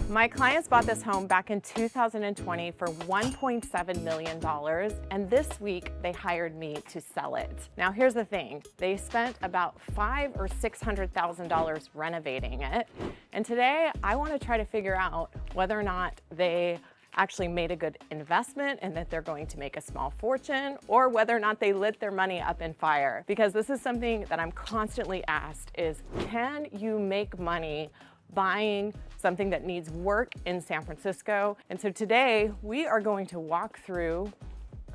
My clients bought this home back in 2020 for $1.7 million, and this week they hired me to sell it. Now here's the thing, they spent about $500,000 or $600,000 renovating it, and today I want to try to figure out whether or not they actually made a good investment and that they're going to make a small fortune, or whether or not they lit their money up in fire. Because this is something that I'm constantly asked is, can you make money buying something that needs work in San Francisco? And so today we are going to walk through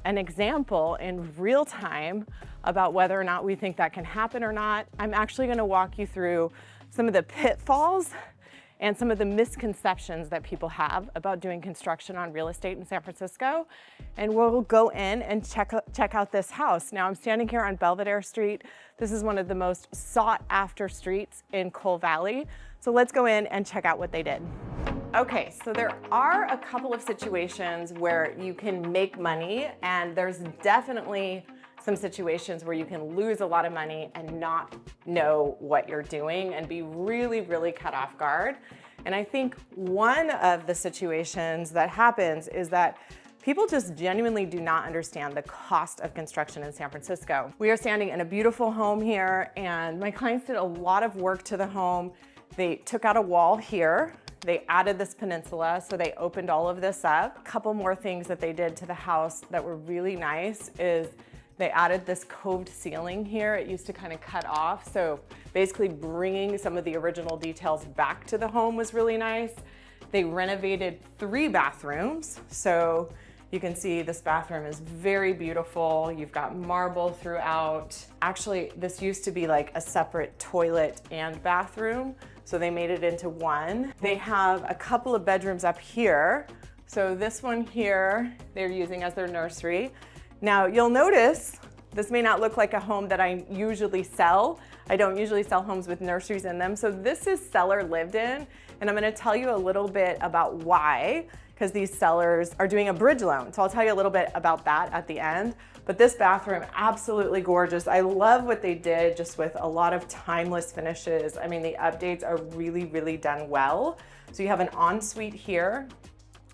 an example in real time about whether or not we think that can happen or not. I'm actually going to walk you through some of the pitfalls and some of the misconceptions that people have about doing construction on real estate in San Francisco. And we'll go in and check out this house. Now I'm standing here on Belvedere Street. This is one of the most sought after streets in Cole Valley. So let's go in and check out what they did. Okay, so there are a couple of situations where you can make money, and there's definitely some situations where you can lose a lot of money and not know what you're doing and be really, really caught off guard. And I think one of the situations that happens is that people just genuinely do not understand the cost of construction in San Francisco. We are standing in a beautiful home here, and my clients did a lot of work to the home. They took out a wall here. They added this peninsula, so they opened all of this up. A couple more things that they did to the house that were really nice is they added this coved ceiling here. It used to kind of cut off, so basically bringing some of the original details back to the home was really nice. They renovated 3 bathrooms, so you can see this bathroom is very beautiful. You've got marble throughout. Actually, this used to be like a separate toilet and bathroom, so they made it into one. They have a couple of bedrooms up here. So this one here, they're using as their nursery. Now you'll notice, this may not look like a home that I usually sell. I don't usually sell homes with nurseries in them. So this is seller lived in, and I'm gonna tell you a little bit about why, because these sellers are doing a bridge loan. So I'll tell you a little bit about that at the end. But this bathroom, absolutely gorgeous. I love what they did just with a lot of timeless finishes. I mean, the updates are really, really done well. So you have an ensuite here.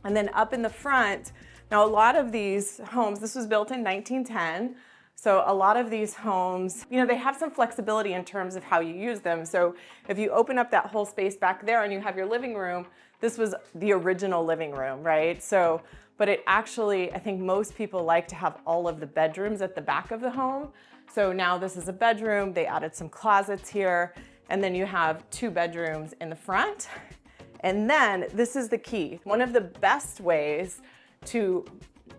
And then up in the front, now a lot of these homes, this was built in 1910. So a lot of these homes, you know, they have some flexibility in terms of how you use them. So if you open up that whole space back there and you have your living room, this was the original living room, right? So, but it actually, I think most people like to have all of the bedrooms at the back of the home. So now this is a bedroom, they added some closets here, and then you have 2 bedrooms in the front. And then this is the key. One of the best ways to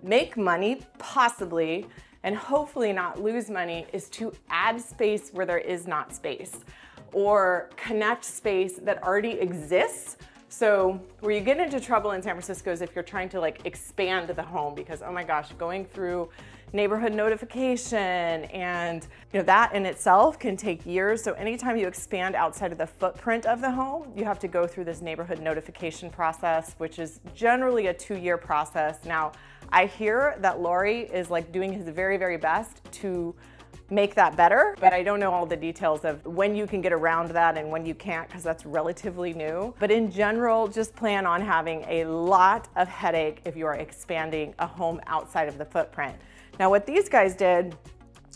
make money, possibly, and hopefully not lose money, is to add space where there is not space, or connect space that already exists. So where you get into trouble in San Francisco is if you're trying to like expand the home, because oh my gosh, going through neighborhood notification and that in itself can take years. So anytime you expand outside of the footprint of the home, you have to go through this neighborhood notification process, which is generally a 2-year process. Now, I hear that Laurie is like doing his very, very best to make that better, but I don't know all the details of when you can get around that and when you can't, because that's relatively new. But in general, just plan on having a lot of headache if you are expanding a home outside of the footprint. Now what these guys did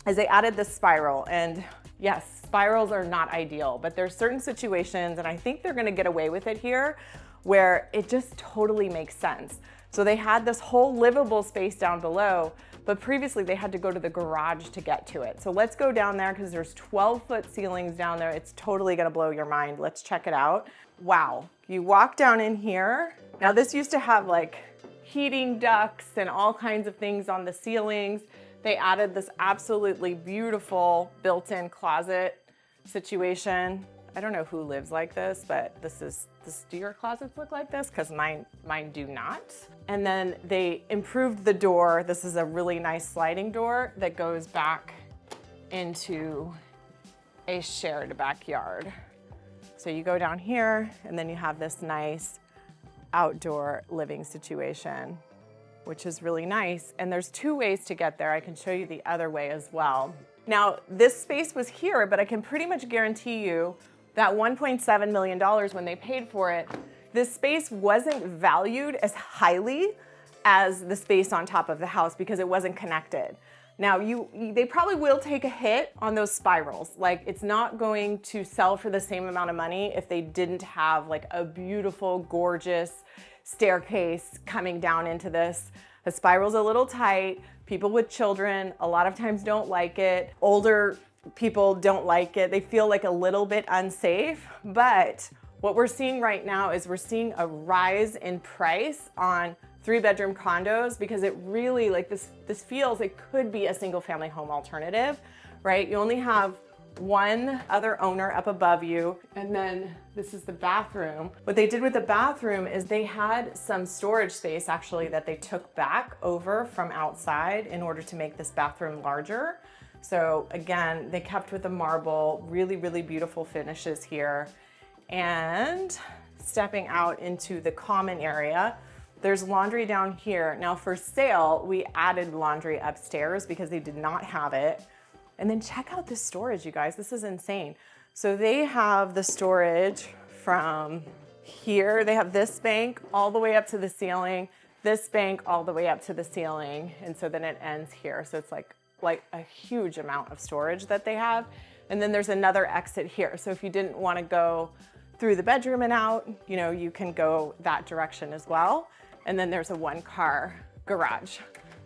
is they added this spiral, and yes, spirals are not ideal, but there's certain situations, and I think they're gonna get away with it here, where it just totally makes sense. So they had this whole livable space down below, but previously they had to go to the garage to get to it. So let's go down there, because there's 12-foot ceilings down there. It's totally gonna blow your mind. Let's check it out. Wow, you walk down in here. Now this used to have like heating ducts and all kinds of things on the ceilings. They added this absolutely beautiful built-in closet situation. I don't know who lives like this, but do your closets look like this? Because mine do not. And then they improved the door. This is a really nice sliding door that goes back into a shared backyard. So you go down here, and then you have this nice outdoor living situation, which is really nice. And there's 2 ways to get there. I can show you the other way as well. Now, this space was here, but I can pretty much guarantee you that $1.7 million, when they paid for it, this space wasn't valued as highly as the space on top of the house because it wasn't connected. Now, they probably will take a hit on those spirals. Like, it's not going to sell for the same amount of money if they didn't have like a beautiful, gorgeous staircase coming down into this. The spiral's a little tight. People with children a lot of times don't like it. Older people don't like it. They feel like a little bit unsafe. But what we're seeing right now is we're seeing a rise in price on 3-bedroom condos because it really, like, this feels it could be a single family home alternative, right? You only have one other owner up above you, and then this is the bathroom. What they did with the bathroom is they had some storage space actually that they took back over from outside in order to make this bathroom larger. So again, they kept with the marble, really, really beautiful finishes here. And stepping out into the common area, there's laundry down here. Now for sale, we added laundry upstairs because they did not have it. And then check out this storage, you guys. This is insane. So they have the storage from here. They have this bank all the way up to the ceiling, this bank all the way up to the ceiling. And so then it ends here. So it's like a huge amount of storage that they have. And then there's another exit here. So if you didn't want to go through the bedroom and out, you know, you can go that direction as well. And then there's a 1-car garage.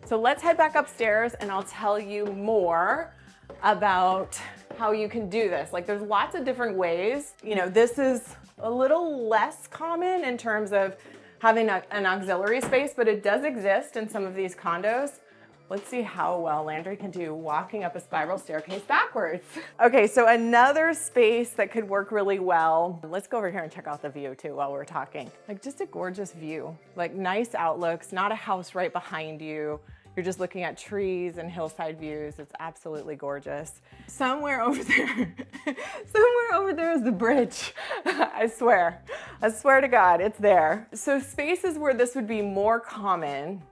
So let's head back upstairs and I'll tell you more about how you can do this. Like, there's lots of different ways. You know, this is a little less common in terms of having an auxiliary space, but it does exist in some of these condos. Let's see how well Landry can do walking up a spiral staircase backwards. Okay, so another space that could work really well. Let's go over here and check out the view too while we're talking. Like, just a gorgeous view, like nice outlooks, not a house right behind you. You're just looking at trees and hillside views. It's absolutely gorgeous. Somewhere over there is the bridge. I swear to God, it's there. So spaces where this would be more common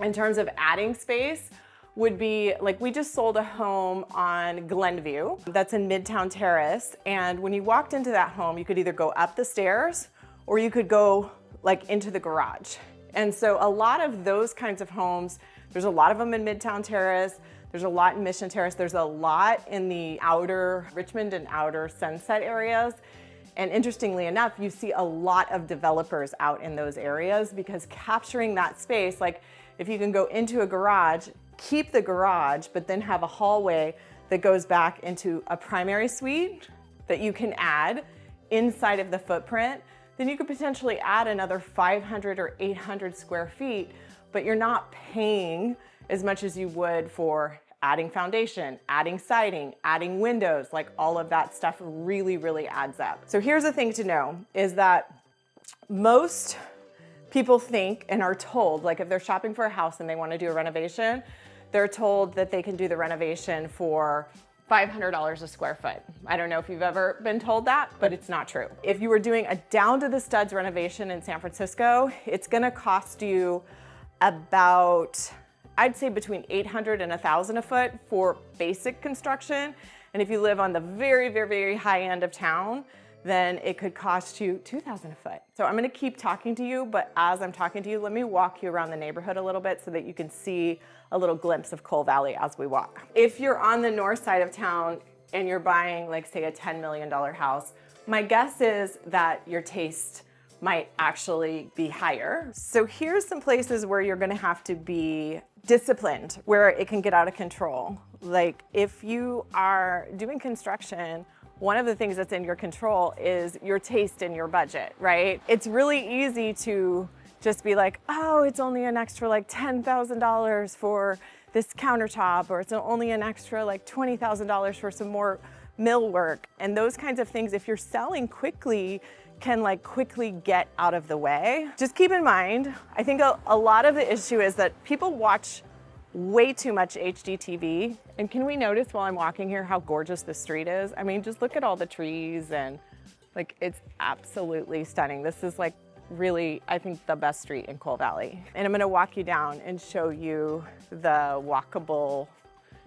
in terms of adding space would be, like, we just sold a home on Glenview that's in Midtown Terrace. And when you walked into that home, you could either go up the stairs or you could go like into the garage. And so a lot of those kinds of homes, there's a lot of them in Midtown Terrace. There's a lot in Mission Terrace. There's a lot in the outer Richmond and outer Sunset areas. And interestingly enough, you see a lot of developers out in those areas because capturing that space, like if you can go into a garage, keep the garage, but then have a hallway that goes back into a primary suite that you can add inside of the footprint, then you could potentially add another 500 or 800 square feet, but you're not paying as much as you would for adding foundation, adding siding, adding windows, like all of that stuff really, really adds up. So here's the thing to know is that most people think and are told, like if they're shopping for a house and they want to do a renovation, they're told that they can do the renovation for $500 a square foot. I don't know if you've ever been told that, but it's not true. If you were doing a down to the studs renovation in San Francisco, it's gonna cost you about, I'd say between $800 and $1,000 a foot for basic construction. And if you live on the very, very, very high end of town, then it could cost you $2,000 a foot. So I'm gonna keep talking to you, but as I'm talking to you, let me walk you around the neighborhood a little bit so that you can see a little glimpse of Cole Valley as we walk. If you're on the north side of town and you're buying, like, say, a $10 million house, my guess is that your taste might actually be higher. So here's some places where you're gonna have to be disciplined, where it can get out of control. Like if you are doing construction, one of the things that's in your control is your taste and your budget, right? It's really easy to just be like, oh, it's only an extra like $10,000 for this countertop, or it's only an extra like $20,000 for some more millwork. And those kinds of things, if you're selling quickly, can like quickly get out of the way. Just keep in mind, I think a lot of the issue is that people watch way too much HGTV. And can we notice while I'm walking here how gorgeous the street is? I mean, just look at all the trees and like, it's absolutely stunning. This is like really, I think, the best street in Cole Valley. And I'm gonna walk you down and show you the walkable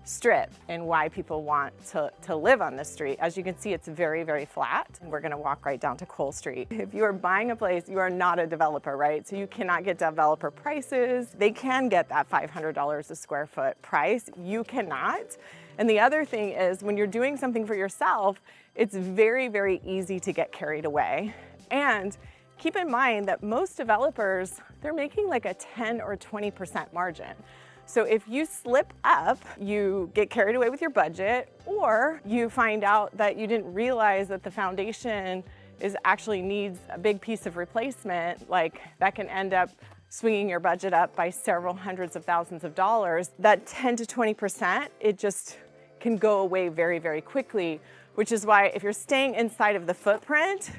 strip and why people want to live on this street. As you can see, it's very, very flat. And we're gonna walk right down to Cole Street. If you are buying a place, you are not a developer, right? So you cannot get developer prices. They can get that $500 a square foot price. You cannot. And the other thing is when you're doing something for yourself, it's very, very easy to get carried away. And keep in mind that most developers, they're making like a 10 or 20% margin. So if you slip up, you get carried away with your budget, or you find out that you didn't realize that the foundation actually needs a big piece of replacement, like that can end up swinging your budget up by several hundreds of thousands of dollars. That 10 to 20%, it just can go away very, very quickly, which is why if you're staying inside of the footprint,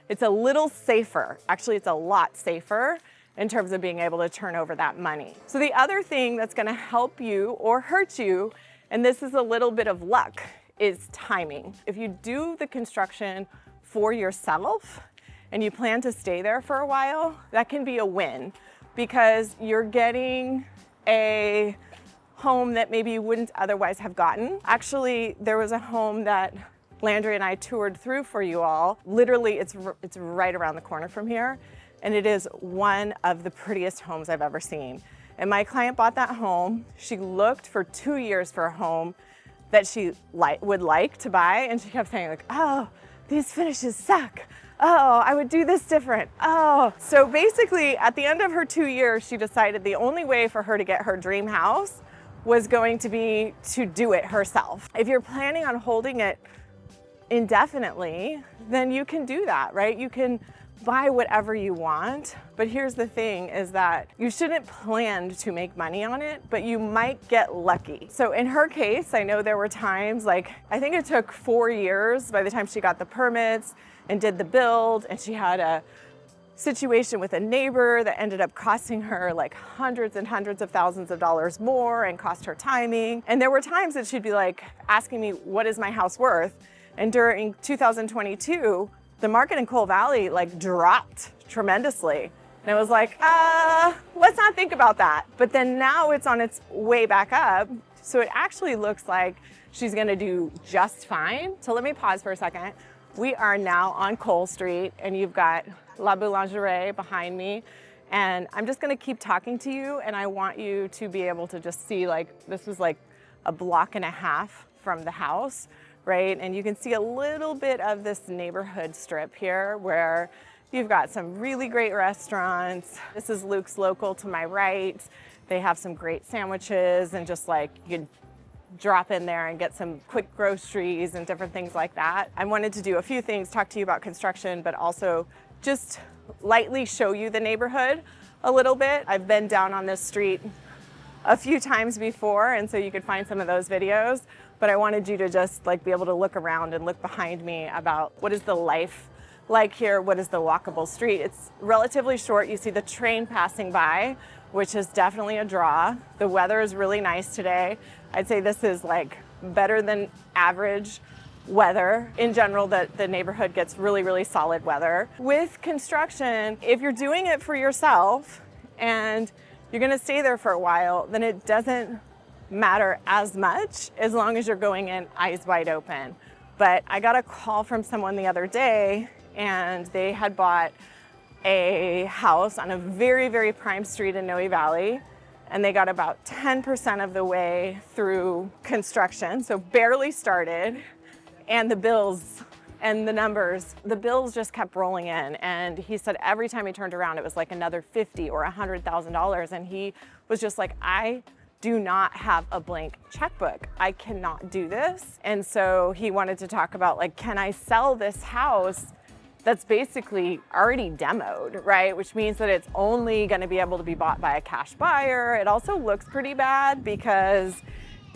it's a little safer. Actually, it's a lot safer in terms of being able to turn over that money. So the other thing that's gonna help you or hurt you, and this is a little bit of luck, is timing. If you do the construction for yourself and you plan to stay there for a while, that can be a win because you're getting a home that maybe you wouldn't otherwise have gotten. Actually, there was a home that Landry and I toured through for you all. Literally, it's right around the corner from here. And it is one of the prettiest homes I've ever seen. And my client bought that home. She looked for 2 years for a home that she would like to buy. And she kept saying like, oh, these finishes suck. Oh, I would do this different. Oh. So basically at the end of her 2 years, she decided the only way for her to get her dream house was going to be to do it herself. If you're planning on holding it indefinitely, then you can do that, right? You can buy whatever you want, but here's the thing is that you shouldn't plan to make money on it, but you might get lucky. So in her case, I know there were times like, I think it took 4 years by the time she got the permits and did the build, and she had a situation with a neighbor that ended up costing her like hundreds and hundreds of thousands of dollars more and cost her timing. And there were times that she'd be like asking me, what is my house worth? And during 2022, the market in Cole Valley like dropped tremendously. And I was like, let's not think about that. But then now it's on its way back up. So it actually looks like she's gonna do just fine. So let me pause for a second. We are now on Cole Street and you've got La Boulangerie behind me. And I'm just gonna keep talking to you and I want you to be able to just see like, this was like a block and a half from the house, right? And you can see a little bit of this neighborhood strip here where you've got some really great restaurants. This is Luke's Local to my right. They have some great sandwiches and just like you can drop in there and get some quick groceries and different things like that. I wanted to do a few things, talk to you about construction, but also just lightly show you the neighborhood a little bit. I've been down on this street a few times before, and so you could find some of those videos. But I wanted you to just like be able to look around and look behind me about what is the life like here, what is the walkable street. It's relatively short. You see the train passing by, which is definitely a draw. The weather is really nice today. I'd say this is like better than average weather. In general, the neighborhood gets really, really solid weather. With construction, if you're doing it for yourself and you're gonna stay there for a while, then it doesn't matter as much as long as you're going in eyes wide open. But I got a call from someone the other day and they had bought a house on a very, very prime street in Noe Valley, and they got about 10% of the way through construction, so barely started, and the bills and the numbers, the bills just kept rolling in. And he said every time he turned around, it was like another $50,000 or $100,000. And he was just like, I do not have a blank checkbook. I cannot do this. And so he wanted to talk about like, can I sell this house that's basically already demoed, right? Which means that it's only gonna be able to be bought by a cash buyer. It also looks pretty bad because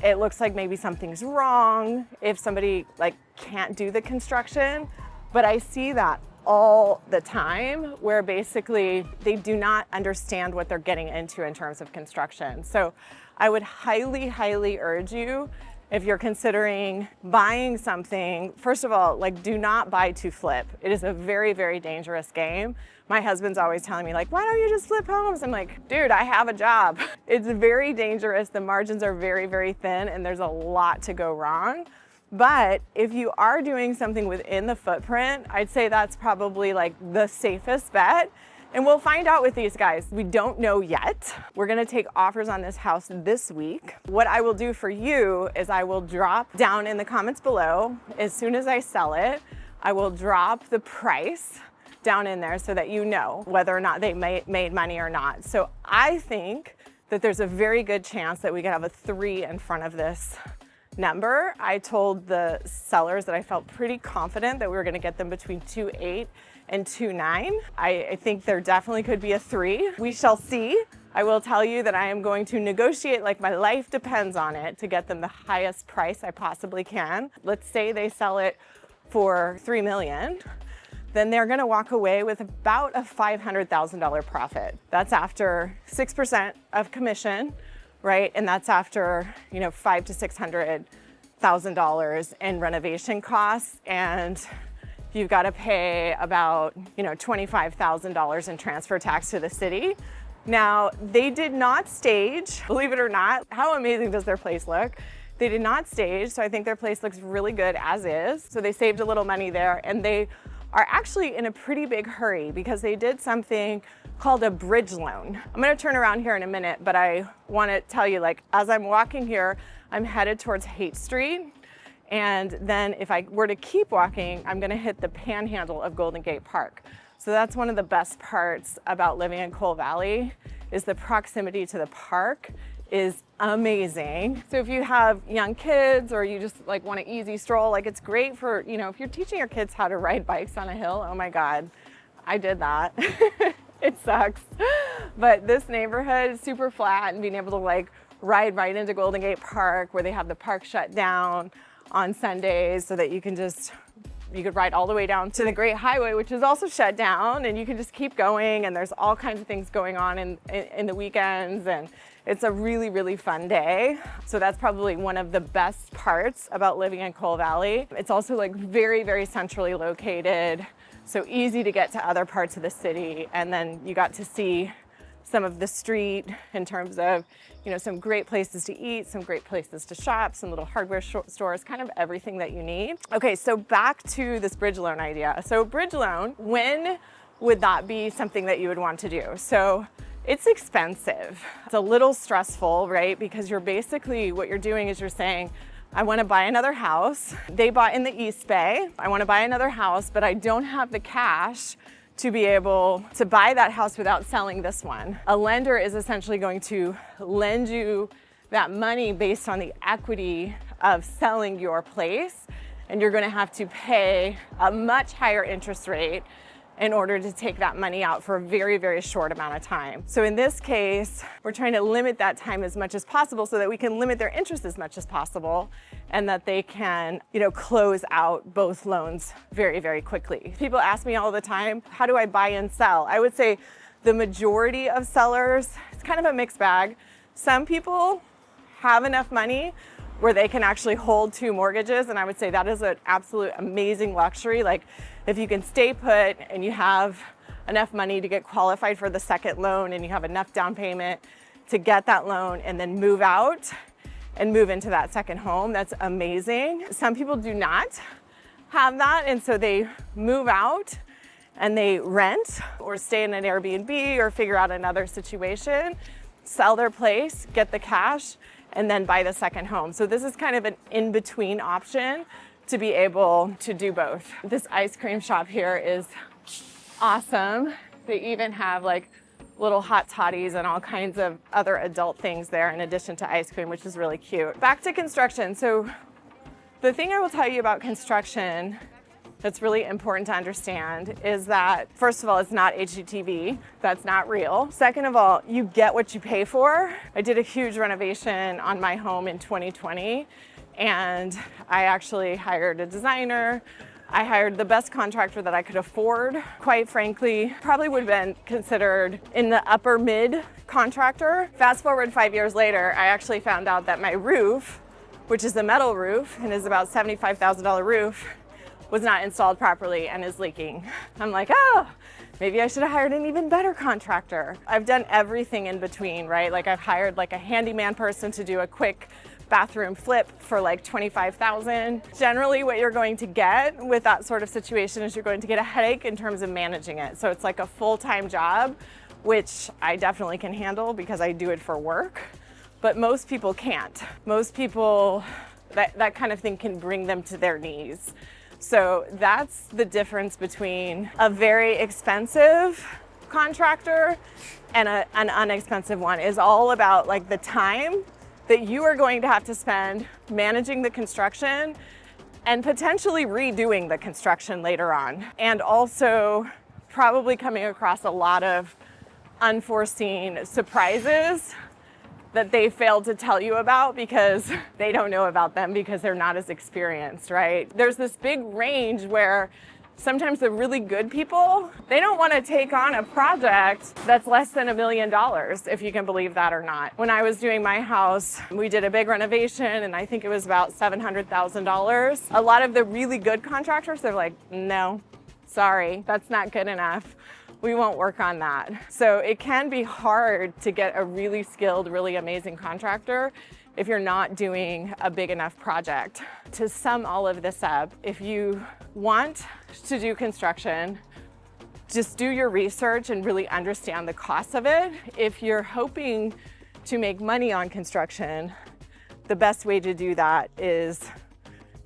it looks like maybe something's wrong if somebody like can't do the construction. But I see that all the time where basically they do not understand what they're getting into in terms of construction. So I would highly, highly urge you If you're considering buying something, first of all, like, do not buy to flip. It is a very, very dangerous game. My husband's always telling me, like, why don't you just flip homes? I'm like, dude, I have a job. It's very dangerous. The margins are very, very thin, and there's a lot to go wrong. But if you are doing something within the footprint, I'd say that's probably like the safest bet. And we'll find out with these guys. We don't know yet. We're gonna take offers on this house this week. What I will do for you is I will drop down in the comments below, as soon as I sell it, I will drop the price down in there so that you know whether or not they made money or not. So I think that there's a very good chance that we could have a 3 in front of this number. I told the sellers that I felt pretty confident that we were gonna get them between 2.8 and 2.9. I think there definitely could be a 3. We shall see. I will tell you that I am going to negotiate like my life depends on it to get them the highest price I possibly can. Let's say they sell it for $3 million. Then they're gonna walk away with about a $500,000 profit. That's after 6% of commission, right? And that's after, you know, $500,000 to $600,000 in renovation costs. And you've got to pay about, you know, $25,000 in transfer tax to the city. Now, they did not stage, believe it or not. How amazing does their place look? They did not stage, so I think their place looks really good as is. So they saved a little money there, and they are actually in a pretty big hurry because they did something called a bridge loan. I'm gonna turn around here in a minute, but I wanna tell you, like, as I'm walking here, I'm headed towards Haight Street. And then if I were to keep walking, I'm gonna hit the panhandle of Golden Gate Park. So that's one of the best parts about living in Cole Valley, is the proximity to the park is amazing. So if you have young kids or you just like want an easy stroll, like it's great for, you know, if you're teaching your kids how to ride bikes on a hill, oh my God, I did that. It sucks. But this neighborhood is super flat, and being able to like ride right into Golden Gate Park, where they have the park shut down on Sundays so that you could ride all the way down to the Great Highway, which is also shut down, and you can just keep going, and there's all kinds of things going on in the weekends, and it's a really, really fun day. So that's probably one of the best parts about living in Cole Valley. It's also like very, very centrally located, so easy to get to other parts of the city, and then you got to see some of the street in terms of, you know, some great places to eat, some great places to shop, some little hardware stores, kind of everything that you need. Okay, so back to this bridge loan idea. So bridge loan, when would that be something that you would want to do? So it's expensive. It's a little stressful, right? Because you're basically, what you're doing is you're saying, I want to buy another house. They bought in the East Bay. I want to buy another house, but I don't have the cash to be able to buy that house without selling this one. A lender is essentially going to lend you that money based on the equity of selling your place, and you're gonna have to pay a much higher interest rate in order to take that money out for a very, very short amount of time. So in this case, we're trying to limit that time as much as possible so that we can limit their interest as much as possible, and that they can, you know, close out both loans very, very quickly. People ask me all the time, how do I buy and sell? I would say the majority of sellers, it's kind of a mixed bag. Some people have enough money where they can actually hold 2 mortgages, and I would say that is an absolute amazing luxury. Like, if you can stay put and you have enough money to get qualified for the second loan, and you have enough down payment to get that loan and then move out and move into that second home, that's amazing. Some people do not have that, and so they move out and they rent or stay in an Airbnb or figure out another situation, sell their place, get the cash, and then buy the second home. So this is kind of an in-between option to be able to do both. This ice cream shop here is awesome. They even have like little hot toddies and all kinds of other adult things there in addition to ice cream, which is really cute. Back to construction. So the thing I will tell you about construction that's really important to understand is that, first of all, it's not HGTV. That's not real. Second of all, you get what you pay for. I did a huge renovation on my home in 2020, and I actually hired a designer. I hired the best contractor that I could afford. Quite frankly, probably would have been considered in the upper mid contractor. Fast forward 5 years later, I actually found out that my roof which is a metal roof and is about $75,000 roof, was not installed properly and is leaking. I'm like, oh, maybe I should have hired an even better contractor. I've done everything in between, right? Like I've hired like a handyman person to do a quick bathroom flip for like $25,000. Generally what you're going to get with that sort of situation is you're going to get a headache in terms of managing it. So it's like a full-time job, which I definitely can handle because I do it for work, but most people can't. Most people, that kind of thing can bring them to their knees. So that's the difference between a very expensive contractor and an inexpensive one, is all about like the time that you are going to have to spend managing the construction and potentially redoing the construction later on. And also probably coming across a lot of unforeseen surprises that they failed to tell you about because they don't know about them because they're not as experienced, right? There's this big range where sometimes the really good people, they don't want to take on a project that's less than $1 million, if you can believe that or not. When I was doing my house, we did a big renovation and I think it was about $700,000. A lot of the really good contractors, they're like, no, sorry, that's not good enough. We won't work on that. So it can be hard to get a really skilled, really amazing contractor if you're not doing a big enough project. To sum all of this up, if you want to do construction, just do your research and really understand the cost of it. If you're hoping to make money on construction, the best way to do that is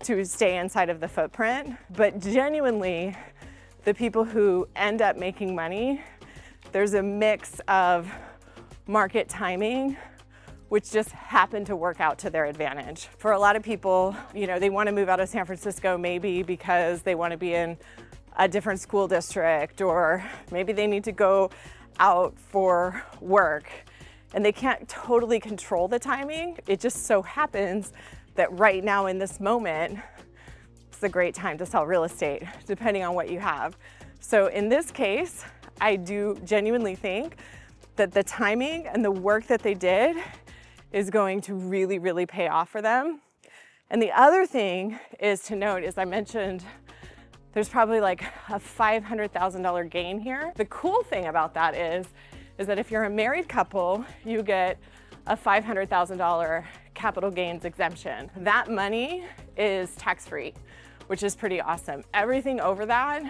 to stay inside of the footprint. But genuinely, the people who end up making money, there's a mix of market timing, which just happened to work out to their advantage. For a lot of people, you know, they want to move out of San Francisco maybe because they want to be in a different school district, or maybe they need to go out for work and they can't totally control the timing. It just so happens that right now in this moment, it's a great time to sell real estate, depending on what you have. So in this case, I do genuinely think that the timing and the work that they did is going to really, really pay off for them. And the other thing is to note, as I mentioned, there's probably like a $500,000 gain here. The cool thing about that is that if you're a married couple, you get a $500,000 capital gains exemption. That money is tax-free, which is pretty awesome. Everything over that,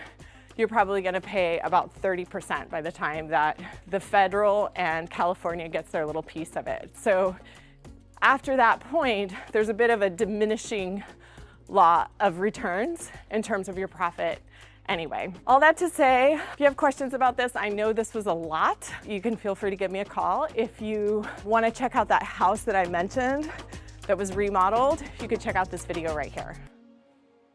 you're probably gonna pay about 30% by the time that the federal and California gets their little piece of it. So after that point, there's a bit of a diminishing law of returns in terms of your profit anyway. All that to say, if you have questions about this, I know this was a lot. You can feel free to give me a call. If you wanna check out that house that I mentioned that was remodeled, you could check out this video right here.